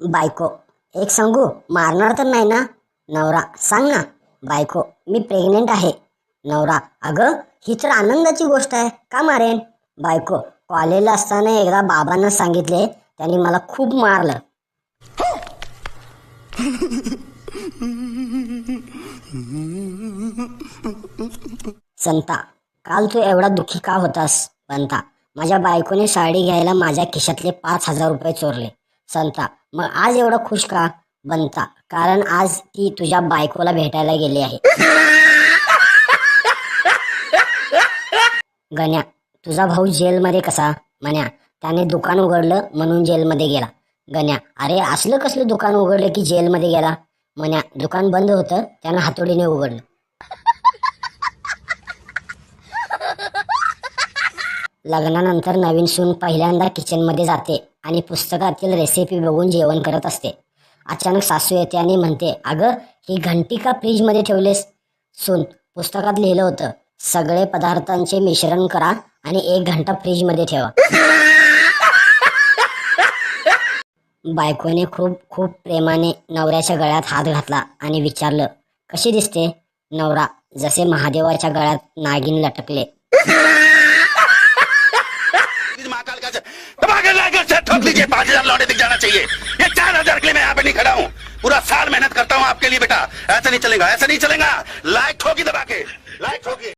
बायको, एक सांगू, मारणार तर नाही ना? नवरा, सांग ना. बायको, मी प्रेग्नेंट आहे. नवरा, अगं ही तर आनंदाची गोष्ट आहे, का मारेन? बायको, कॉलेजला असताना एकदा बाबांना सांगितले, त्यांनी मला खूप मारलं. संता, काल तू एवढा दुःखी का होतास? बंता, माझ्या बायकोने साडी घ्यायला माझ्या खिशातले 5,000 रुपये चोरले. संता, मग आज एवढा खुश का? बनता, कारण आज ती तुझ्या बायकोला भेटायला गेली आहे. गण्या, तुझा भाऊ जेलमध्ये कसा? म्हण्या, त्याने दुकान उघडलं म्हणून जेलमध्ये गेला. गण्या, अरे असलं कसलं दुकान उघडलं की जेलमध्ये गेला? म्हण्या, दुकान बंद होतं, त्यानं हातोडीने उघडलं. लग्नानंतर नवीन सून पहिल्यांदा किचनमध्ये जाते आणि पुस्तकातील रेसिपी बघून जेवण करत असते. अचानक सासू येते आणि म्हणते, अगं ही घंटी का फ्रीजमध्ये ठेवलेस? सून, पुस्तकात लिहिलं होतं, सगळे पदार्थांचे मिश्रण करा आणि 1 घंटा फ्रीजमध्ये ठेवा. बायकोने खूप खूप प्रेमाने नवऱ्याच्या गळ्यात हात घातला आणि विचारलं, कशी दिसते? नवरा, जसे महादेवाच्या गळ्यात नागिन लटकले. ठोक लीजिए, 5,000 लौटे दिख जाना चाहिए. ये 4,000 के लिए मैं यहाँ पे नहीं खड़ा हूँ. पूरा साल मेहनत करता हूँ आपके लिए बेटा. ऐसा नहीं चलेगा, ऐसा नहीं चलेगा. लाइक ठोकी दबा के, लाइक ठोकी.